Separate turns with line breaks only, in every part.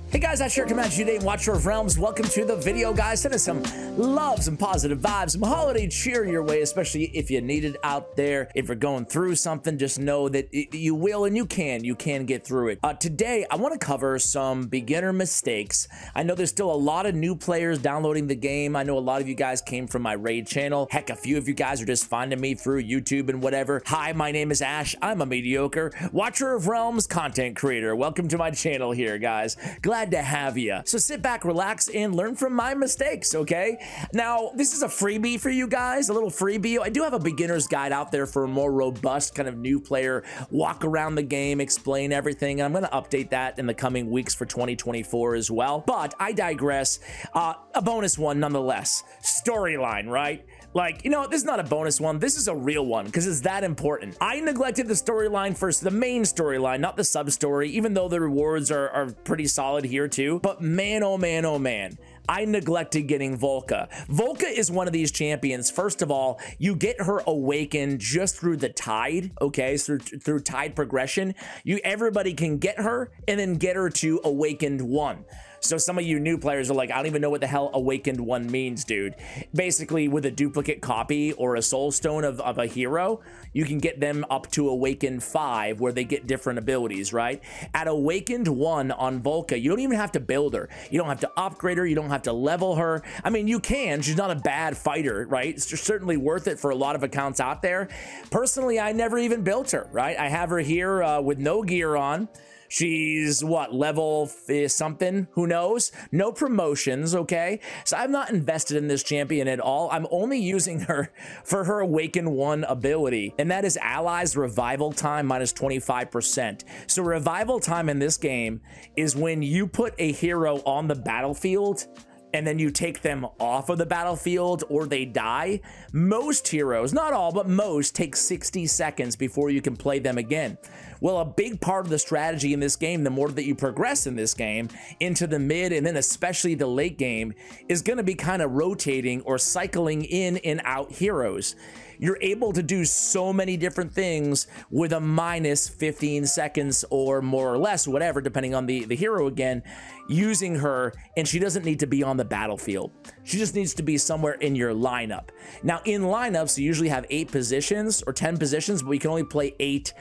Hey guys, I share Comanche today, Watcher of Realms. Welcome to the video, guys. Send us some love, some positive vibes, some holiday cheer your way, especially if you need it out there. If you're going through something, just know that you will and you can get through it. Today, I want to cover some beginner mistakes. I know there's still a lot of new players downloading the game. I know a lot of you guys came from my raid channel. Heck, a few of you guys are just finding me through YouTube and whatever. Hi, my name is Ash. I'm a mediocre Watcher of Realms content creator. Welcome to my channel here, guys. Glad to have you. So sit back, relax, and learn from my mistakes, okay? Now, this is a freebie for you guys, a little freebie. I do have a beginner's guide out there for a more robust kind of new player, walk around the game, explain everything. And I'm going to update that in the coming weeks for 2024 as well. But I digress. A bonus one nonetheless. Storyline, right? Like, you know, this is not a bonus one. This is a real one because it's that important. I neglected the storyline first, the main storyline, not the sub-story, even though the rewards are pretty solid here too. But man, oh man, oh man, I neglected getting Volca. Volca is one of these champions. First of all, you get her awakened just through the tide, okay? Through tide progression. Everybody can get her and then get her to awakened 1. So some of you new players are like, I don't even know what the hell awakened 1 means, dude. Basically, with a duplicate copy or a soul stone of a hero, you can get them up to awakened 5 where they get different abilities, right? At awakened 1 on Volca, you don't even have to build her. You don't have to upgrade her. You don't have to level her. I mean, you can. She's not a bad fighter, right? It's certainly worth it for a lot of accounts out there. Personally, I never even built her, right? I have her here with no gear on. She's what, level something, who knows? No promotions, okay? So I'm not invested in this champion at all. I'm only using her for her Awaken 1 ability, and that is allies revival time minus 25%. So revival time in this game is when you put a hero on the battlefield and then you take them off of the battlefield or they die. Most heroes, not all, but most, take 60 seconds before you can play them again. Well, a big part of the strategy in this game, the more that you progress in this game into the mid and then especially the late game, is going to be kind of rotating or cycling in and out heroes. You're able to do so many different things with a minus 15 seconds or more or less, whatever, depending on the hero again, using her, and she doesn't need to be on the battlefield. She just needs to be somewhere in your lineup. Now, in lineups, you usually have 8 positions or 10 positions, but you can only play 8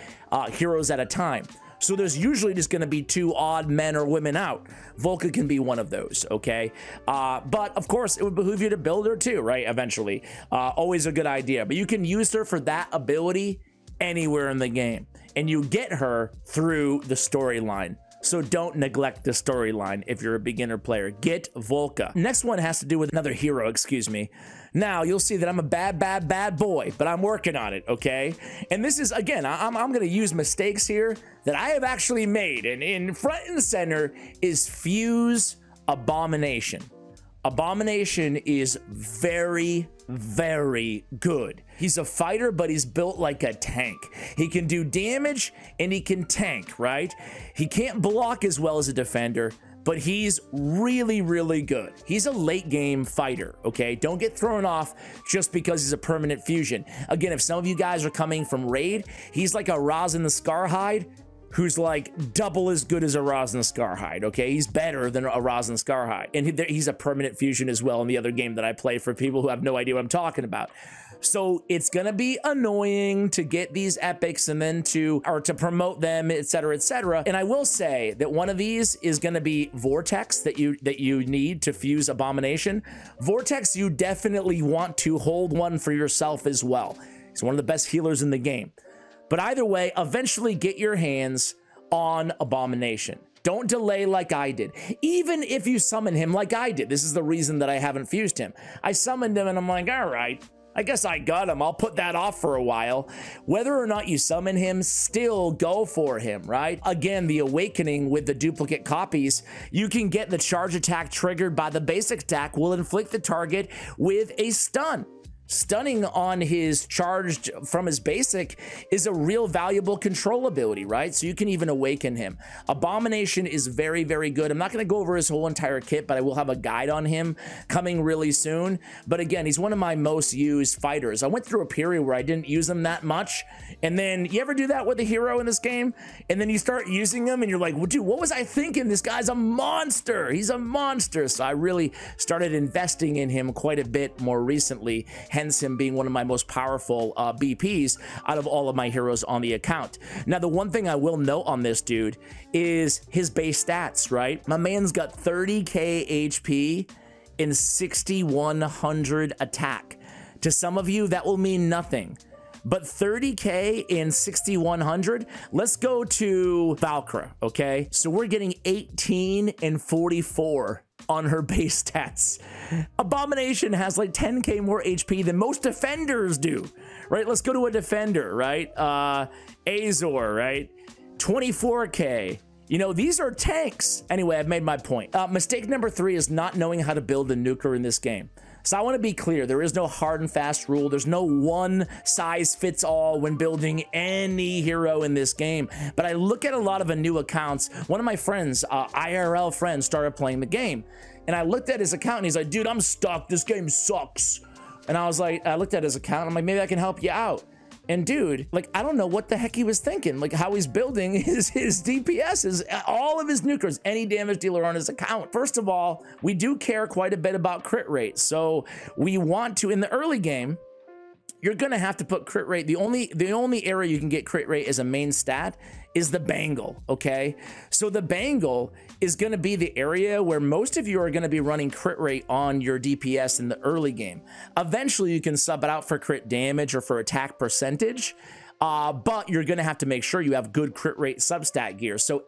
heroes at a time. So there's usually just going to be 2 odd men or women out. Volca can be one of those, okay? But of course, it would behoove you to build her too, right? Eventually. Always a good idea. But you can use her for that ability anywhere in the game. And you get her through the storyline. So don't neglect the storyline if you're a beginner player. Get Volca. Next one has to do with another hero, excuse me. Now, you'll see that I'm a bad boy, but I'm working on it, okay? And this is, again, I'm going to use mistakes here that I have actually made. And in front and center is Fuse Abomination. Abomination is very, very good. He's a fighter, but he's built like a tank. He can do damage and he can tank, right? He can't block as well as a defender, but he's really, really good. He's a late game fighter, okay? Don't get thrown off just because he's a permanent fusion. Again, if some of you guys are coming from raid, he's like a Razin the Scarhide, who's like double as good as a Razin Scarhide, okay? He's better than a Razin Scarhide. And he's a permanent fusion as well in the other game that I play for people who have no idea what I'm talking about. So it's gonna be annoying to get these epics and then to promote them, etc., etc. And I will say that one of these is gonna be Vortex that you need to fuse Abomination. Vortex, you definitely want to hold one for yourself as well. He's one of the best healers in the game. But either way, eventually get your hands on Abomination. Don't delay like I did. Even if you summon him like I did. This is the reason that I haven't fused him. I summoned him and I'm like, all right, I guess I got him. I'll put that off for a while. Whether or not you summon him, still go for him, right? Again, the awakening with the duplicate copies, you can get the charge attack triggered by the basic attack will inflict the target with a stun. Stunning on his charged from his basic is a real valuable control ability, right? So you can even awaken him. Abomination is very, very good. I'm not going to go over his whole entire kit, but I will have a guide on him coming really soon. But again, he's one of my most used fighters. I went through a period where I didn't use him that much. And then you ever do that with a hero in this game? And then you start using him and you're like, well, dude, what was I thinking? This guy's a monster. He's a monster. So I really started investing in him quite a bit more recently, hence him being one of my most powerful BPs out of all of my heroes on the account. Now, the one thing I will note on this dude is his base stats, right? My man's got 30k HP and 6100 attack. To some of you, that will mean nothing. But 30k in 6100, let's go to Valkyra, okay? So we're getting 18 and 44 on her base stats. Abomination has like 10k more HP than most defenders do, right? Let's go to a defender, right? Azor, right? 24k. You know, these are tanks. Anyway, I've made my point. Mistake number 3 is not knowing how to build a nuker in this game. So I want to be clear, there is no hard and fast rule. There's no one size fits all when building any hero in this game. But I look at a lot of new accounts. One of my friends, IRL friends, started playing the game. And I looked at his account and he's like, dude, I'm stuck. This game sucks. And I was like, I looked at his account and I'm like, maybe I can help you out. And dude, like, I don't know what the heck he was thinking, like how he's building his DPS, all of his nukers, any damage dealer on his account. First of all, we do care quite a bit about crit rate. So we want to, in the early game, you're gonna have to put crit rate. The only area you can get crit rate as a main stat is the bangle, okay? So the bangle is gonna be the area where most of you are gonna be running crit rate on your DPS in the early game. Eventually you can sub it out for crit damage or for attack percentage, but you're gonna have to make sure you have good crit rate substat gear. So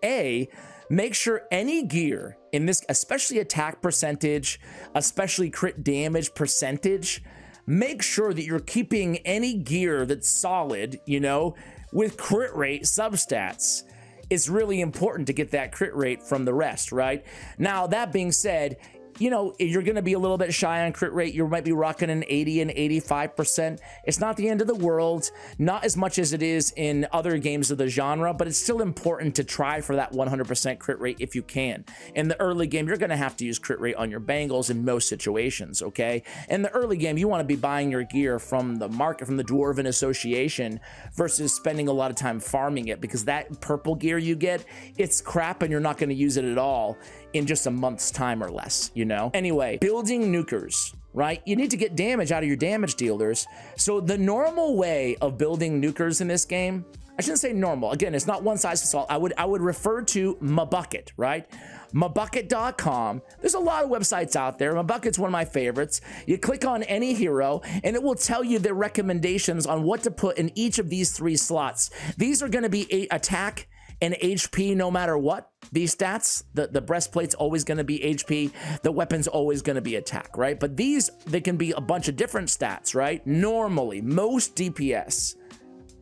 make sure any gear in this, especially attack percentage, especially crit damage percentage, make sure that you're keeping any gear that's solid, you know, with crit rate substats. It's really important to get that crit rate from the rest, right? Now, that being said, you know, you're going to be a little bit shy on crit rate. You might be rocking an 80 and 85%. It's not the end of the world, not as much as it is in other games of the genre, but it's still important to try for that 100% crit rate if you can. In the early game, you're going to have to use crit rate on your bangles in most situations, okay? In the early game, you want to be buying your gear from the market, from the Dwarven Association, versus spending a lot of time farming it, because that purple gear you get, it's crap and you're not going to use it at all in just a month's time or less, you know? Anyway, building nukers, right? You need to get damage out of your damage dealers. So the normal way of building nukers in this game, I shouldn't say normal. Again, it's not one size fits all. I would refer to Mabucket, right? Mabucket.com. There's a lot of websites out there. Mabucket's one of my favorites. You click on any hero and it will tell you their recommendations on what to put in each of these 3 slots. These are going to be attack and HP no matter what. These stats, the breastplate's always going to be HP, the weapon's always going to be attack, right? But these, they can be a bunch of different stats, right? Normally, most DPS,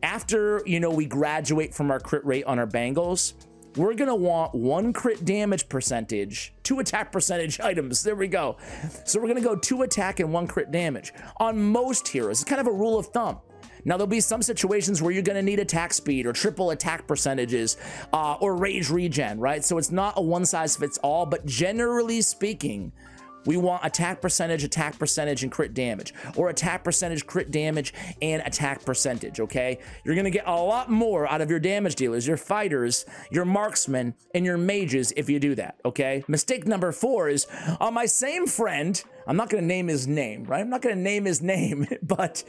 after, you know, we graduate from our crit rate on our bangles, we're going to want 1 crit damage percentage, 2 attack percentage items. There we go. So we're going to go 2 attack and 1 crit damage on most heroes. It's kind of a rule of thumb. Now, there'll be some situations where you're going to need attack speed or triple attack percentages or rage regen, right? So it's not a one size fits all, but generally speaking, we want attack percentage, and crit damage, or attack percentage, crit damage, and attack percentage, okay? You're going to get a lot more out of your damage dealers, your fighters, your marksmen, and your mages if you do that, okay? Mistake number 4 is, on my same friend, I'm not going to name his name, right? I'm not going to name his name, but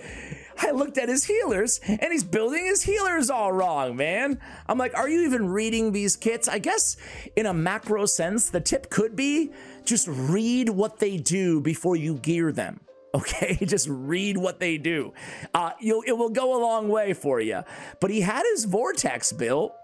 I looked at his healers, and he's building his healers all wrong, man. I'm like, are you even reading these kits? I guess in a macro sense, the tip could be just read what they do before you gear them. Okay, just read what they do. It will go a long way for you. But he had his Vortex built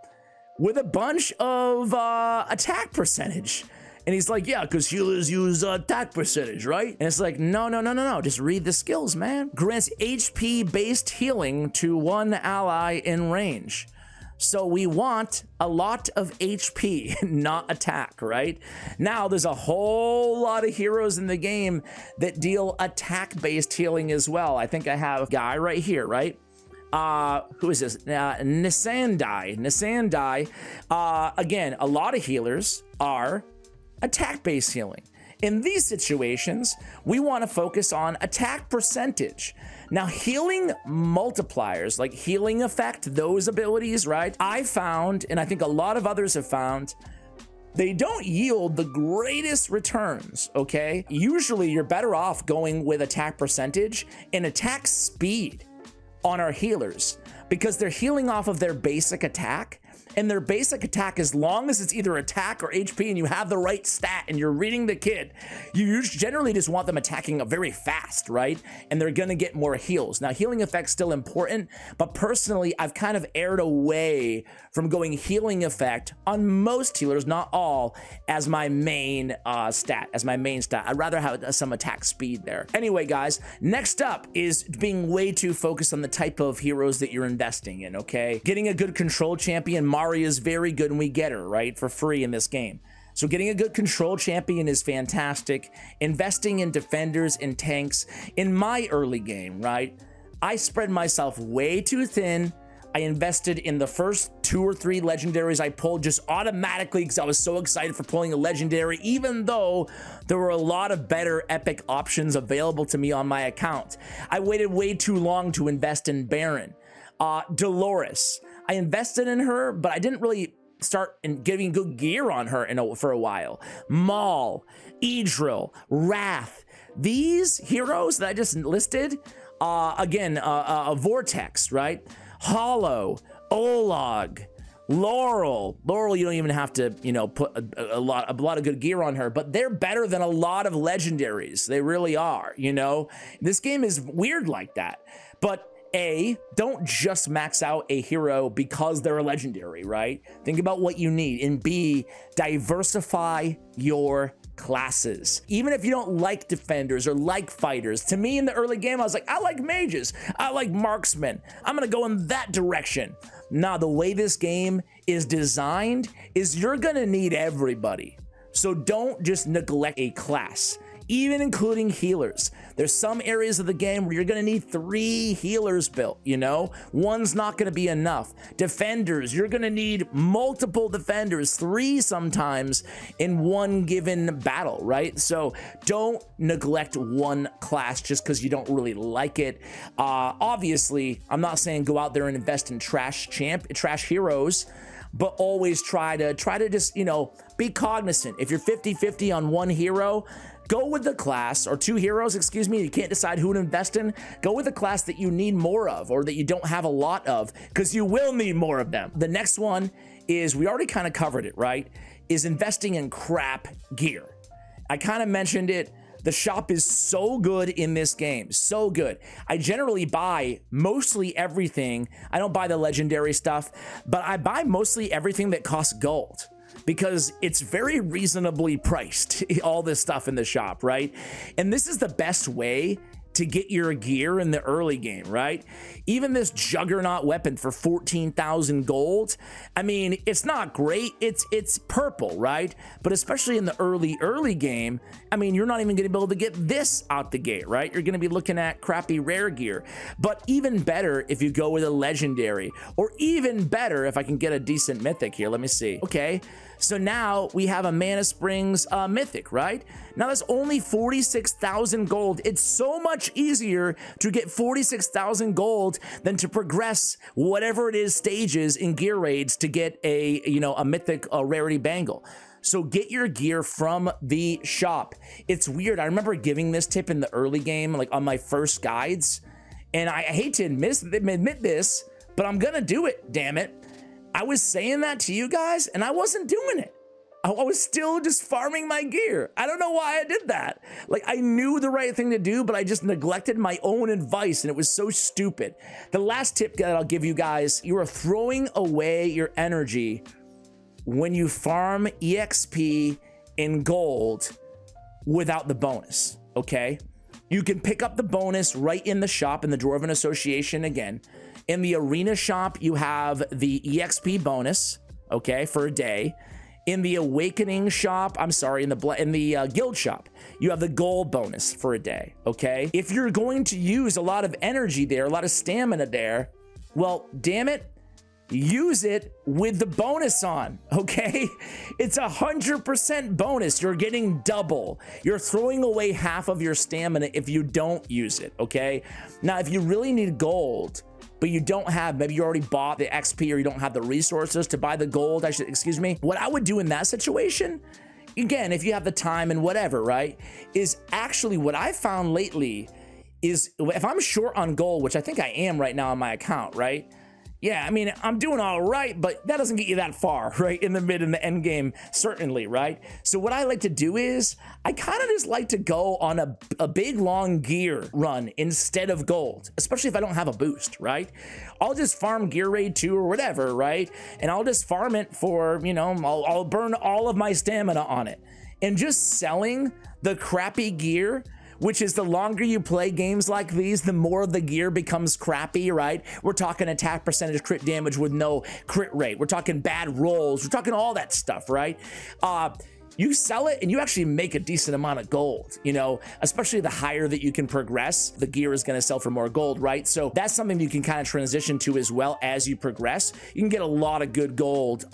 with a bunch of attack percentage. And he's like, yeah, because healers use attack percentage, right? And it's like, no. Just read the skills, man. Grants HP-based healing to 1 ally in range. So we want a lot of HP, not attack, right? Now, there's a whole lot of heroes in the game that deal attack-based healing as well. I think I have a guy right here, right? Who is this? Nisandai. Again, a lot of healers are attack-based healing. In these situations, we want to focus on attack percentage. Now, healing multipliers, like healing effect, those abilities, right? I found, and I think a lot of others have found, they don't yield the greatest returns, okay? Usually, you're better off going with attack percentage and attack speed on our healers because they're healing off of their basic attack. And their basic attack, as long as it's either attack or HP and you have the right stat and you're reading the kid, you generally just want them attacking very fast, right? And they're gonna get more heals. Now, healing effect's still important, but personally, I've kind of erred away from going healing effect on most healers, not all, as my main stat, I'd rather have some attack speed there. Anyway, guys, next up is being way too focused on the type of heroes that you're investing in, okay? Getting a good control champion, Maria is very good and we get her, right, for free in this game. So getting a good control champion is fantastic. Investing in defenders and tanks in my early game, right? I spread myself way too thin. I invested in the first 2 or 3 legendaries I pulled just automatically because I was so excited for pulling a legendary, even though there were a lot of better epic options available to me on my account. I waited way too long to invest in Baron. Dolores. I invested in her, but I didn't really start giving good gear on her for a while. Maul, Idril, Wrath. These heroes that I just listed, again, Vortex, right? Hollow, Olog, Laurel. Laurel, you don't even have to, you know, put a lot of good gear on her, but they're better than a lot of legendaries. They really are, you know? This game is weird like that. But A, don't just max out a hero because they're a legendary, right? Think about what you need. And B, diversify your classes. Even if you don't like defenders or like fighters, to me in the early game, I was like, I like mages, I like marksmen, I'm gonna go in that direction. Now, the way this game is designed is you're gonna need everybody. So don't just neglect a class, even including healers. There's some areas of the game where you're gonna need 3 healers built, you know? One's not gonna be enough. Defenders, you're gonna need multiple defenders, 3 sometimes in one given battle, right? So don't neglect one class just because you don't really like it. Obviously, I'm not saying go out there and invest in trash heroes, but always try to just, you know, be cognizant. If you're 50-50 on one hero, go with the class, or 2 heroes, excuse me, you can't decide who to invest in, go with the class that you need more of or that you don't have a lot of, because you will need more of them. The next one is, we already kind of covered it, right? Is investing in crap gear. I kind of mentioned it. The shop is so good in this game, so good. I generally buy mostly everything. I don't buy the legendary stuff, but I buy mostly everything that costs gold, because it's very reasonably priced, all this stuff in the shop, right? And this is the best way to get your gear in the early game, right? Even this Juggernaut weapon for 14,000 gold, I mean, it's not great, it's purple, right? But especially in the early game, I mean, you're not even gonna be able to get this out the gate, right? You're gonna be looking at crappy rare gear. But even better if you go with a legendary, or even better if I can get a decent mythic here. Let me see. Okay, so now we have a Mana Springs mythic, right? Now that's only 46,000 gold. It's so much easier to get 46,000 gold than to progress whatever it is stages in gear raids to get a, you know, a mythic rarity bangle. So get your gear from the shop. It's weird. I remember giving this tip in the early game, like on my first guides, and I hate to admit this, but I'm gonna do it, damn it. I was saying that to you guys, and I wasn't doing it. I was still just farming my gear. I don't know why I did that. Like, I knew the right thing to do, but I just neglected my own advice, and it was so stupid. The last tip that I'll give you guys, you are throwing away your energy when you farm EXP in gold without the bonus, okay? You can pick up the bonus right in the shop in the Dwarven Association again. In the Arena shop, you have the EXP bonus, okay, for a day. In the Awakening shop, I'm sorry, in the Guild shop, you have the gold bonus for a day, okay? If you're going to use a lot of energy there, a lot of stamina there, well, damn it, use it with the bonus on, okay? It's 100% bonus. You're getting double. You're throwing away half of your stamina if you don't use it, okay? Now, if you really need gold, but you don't have, maybe you already bought the XP or you don't have the resources to buy the gold, excuse me, what I would do in that situation, again, if you have the time and whatever, right, is actually what I found lately is if I'm short on gold, which I think I am right now on my account, right? Yeah, I mean, I'm doing all right, but that doesn't get you that far, right? In the mid and the end game, certainly, right? So what I like to do is I kind of just like to go on a big, long gear run instead of gold, especially if I don't have a boost, right? I'll just farm Gear Raid 2 or whatever, right? And I'll just farm it for, you know, I'll burn all of my stamina on it. And just selling the crappy gear, which is the longer you play games like these, the more the gear becomes crappy, right? We're talking attack percentage, crit damage with no crit rate. We're talking bad rolls. We're talking all that stuff, right? You sell it and you actually make a decent amount of gold, you know, especially the higher that you can progress, the gear is going to sell for more gold, right? So that's something you can kind of transition to as well as you progress. You can get a lot of good gold,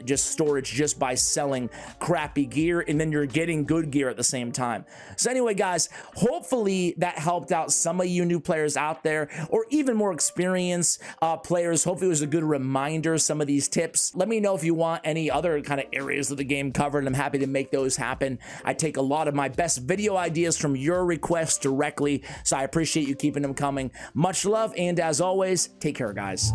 just storage just by selling crappy gear, and then you're getting good gear at the same time. So anyway, guys, hopefully that helped out some of you new players out there, or even more experienced players. Hopefully it was a good reminder, some of these tips. Let me know if you want any other kind of areas of the game covered, and I'm happy to make those happen. I take a lot of my best video ideas from your requests directly, so I appreciate you keeping them coming. Much love, and as always, take care, guys.